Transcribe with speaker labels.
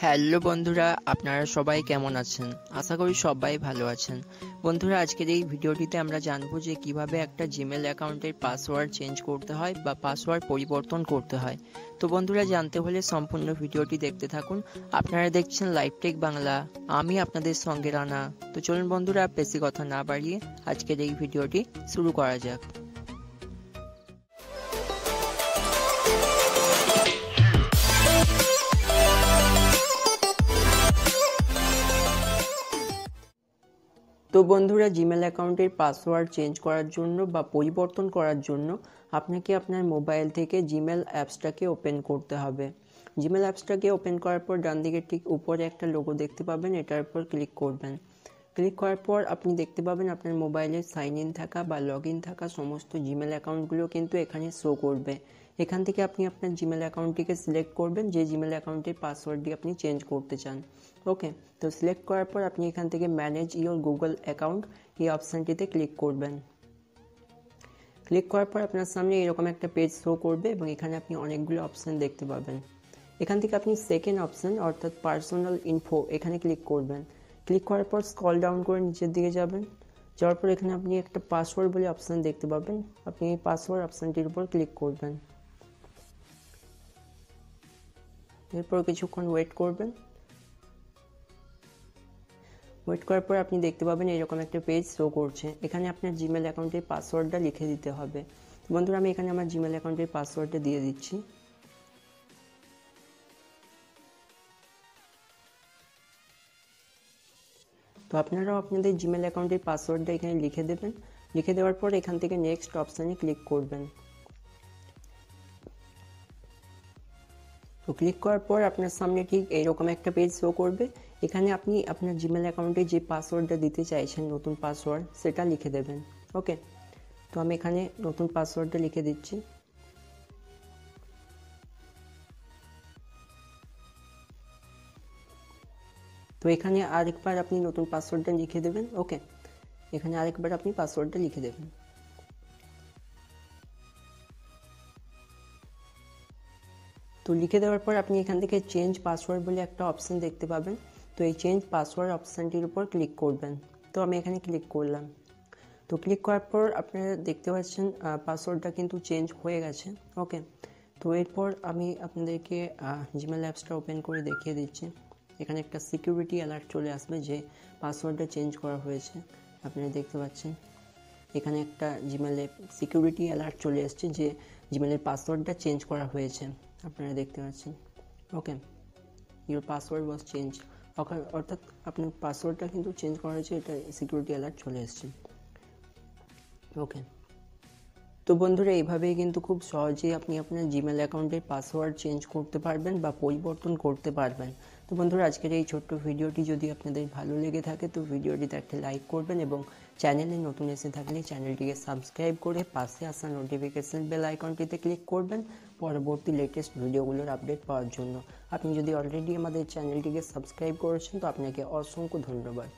Speaker 1: Hello বন্ধুরা, আপনারা সবাই কেমন আছেন? আশা করি সবাই ভালো আছেন। বন্ধুরা, আজকের এই ভিডিওটিতে আমরা জানবো যে কিভাবে একটা জিমেল অ্যাকাউন্টের পাসওয়ার্ড চেঞ্জ করতে হয় বা পাসওয়ার্ড পরিবর্তন করতে হয়। তো বন্ধুরা, জানতে হলে সম্পূর্ণ ভিডিওটি দেখতে থাকুন। আপনারা দেখছেন লাইফ টেক বাংলা, আমি আপনাদের সঙ্গে রানা। তো চলুন বন্ধুরা, বেশি কথা না বাড়িয়ে আজকের এই ভিডিওটি শুরু করা যাক। তো বন্ধুরা, জিমেল অ্যাকাউন্টের পাসওয়ার্ড চেঞ্জ করার জন্য বা পরিবর্তন করার জন্য আপনাকে আপনার মোবাইল থেকে জিমেল অ্যাপসটাকে ওপেন করতে হবে। জিমেল অ্যাপসটাকে ওপেন করার পর ডান দিকে ঠিক উপরে একটা লোগো দেখতে পাবেন, এটার উপর ক্লিক করবেন। ক্লিক করার পর আপনি দেখতে পাবেন আপনার মোবাইলে সাইন ইন থাকা বা লগ ইন থাকা সমস্ত জিমেল অ্যাকাউন্টগুলো কিন্তু এখানে শো করবে। এখান থেকে আপনি আপনার জিমেল অ্যাকাউন্টটিকে সিলেক্ট করবেন, যে জিমেল অ্যাকাউন্টের পাসওয়ার্ডটি আপনি চেঞ্জ করতে চান। ওকে, তো সিলেক্ট করার পর আপনি এখান থেকে ম্যানেজ ইওর গুগল অ্যাকাউন্ট এই অপশানটিতে ক্লিক করবেন। ক্লিক করার পর আপনার সামনে এরকম একটা পেজ শো করবে এবং এখানে আপনি অনেকগুলো অপশান দেখতে পাবেন। এখান থেকে আপনি সেকেন্ড অপশান অর্থাৎ পার্সোনাল ইনফো এখানে ক্লিক করবেন। ক্লিক করার পর স্ক্রল ডাউন করে নিচের দিকে যাবেন। যাওয়ার পর এখানে আপনি একটা পাসওয়ার্ড বলে অপশান দেখতে পাবেন, আপনি এই পাসওয়ার্ড অপশানটির উপর ক্লিক করবেন। এরপর কিছুক্ষণ ওয়েট করবেন। ওয়েট করার পর আপনি দেখতে পাবেন এরকম একটা পেজ শো করছে। এখানে আপনার জিমেল অ্যাকাউন্টের পাসওয়ার্ডটা লিখে দিতে হবে। বন্ধুরা, আমি এখানে আমার জিমেল অ্যাকাউন্টের পাসওয়ার্ডটা দিয়ে দিচ্ছি। তো আপনারাও আপনাদের জিমেল অ্যাকাউন্টের পাসওয়ার্ডটা এখানে লিখে দেবেন। লিখে দেওয়ার পর এখান থেকে নেক্সট অপশানে ক্লিক করবেন। তো ক্লিক করার পর আপনার সামনে ঠিক এইরকম একটা পেজ শো করবে। এখানে আপনি আপনার জিমেল অ্যাকাউন্টে যে পাসওয়ার্ডটা দিতে চাইছেন, নতুন পাসওয়ার্ড, সেটা লিখে দেবেন। ওকে, তো আমি এখানে নতুন পাসওয়ার্ডটা লিখে দিচ্ছি। তো এখানে আরেকবার আপনি নতুন পাসওয়ার্ডটা লিখে দেবেন। ওকে, এখানে আরেকবার আপনি পাসওয়ার্ডটা লিখে দেবেন। তো লিখে দেওয়ার পর আপনি এখান থেকে চেঞ্জ পাসওয়ার্ড বলে একটা অপশান দেখতে পাবেন। তো এই চেঞ্জ পাসওয়ার্ড অপশানটির উপর ক্লিক করবেন। তো আমি এখানে ক্লিক করলাম। তো ক্লিক করার পর আপনারা দেখতে পাচ্ছেন পাসওয়ার্ডটা কিন্তু চেঞ্জ হয়ে গেছে। ওকে, তো এরপর আমি আপনাদেরকে জিমেল অ্যাপসটা ওপেন করে দেখিয়ে দিচ্ছি। এখানে একটা সিকিউরিটি অ্যালার্ট চলে আসবে যে পাসওয়ার্ডটা চেঞ্জ করা হয়েছে। আপনারা দেখতে পাচ্ছেন এখানে একটা জিমেলে সিকিউরিটি অ্যালার্ট চলে এসেছে যে জিমেলের পাসওয়ার্ডটা চেঞ্জ করা হয়েছে। আপনারা দেখতে পাচ্ছেন। ওকে, ইউর পাসওয়ার্ড ওয়াজ চেঞ্জ, অর্থাৎ আপনার পাসওয়ার্ডটা কিন্তু চেঞ্জ করা হয়েছে, এটা সিকিউরিটি অ্যালার্ট চলে এসেছে। ওকে, তো বন্ধুরা, এইভাবেই কিন্তু খুব সহজেই আপনি আপনার জিমেল অ্যাকাউন্টের পাসওয়ার্ড চেঞ্জ করতে পারবেন বা পরিবর্তন করতে পারবেন। তো বন্ধুরা, আজকের এই ছোট্ট ভিডিওটি যদি আপনাদের ভালো লেগে থাকে তো ভিডিওটিতে একটা লাইক করবেন এবং চ্যানেলে নতুন এসে থাকলে চ্যানেলটিকে সাবস্ক্রাইব করে পাশে আসা নোটিফিকেশন বেল আইকনটিতে ক্লিক করবেন পরবর্তী লেটেস্ট ভিডিওগুলোর আপডেট পাওয়ার জন্য। আপনি যদি অলরেডি আমাদের চ্যানেলটিকে সাবস্ক্রাইব করেছেন তো আপনাকে অসংখ্য ধন্যবাদ।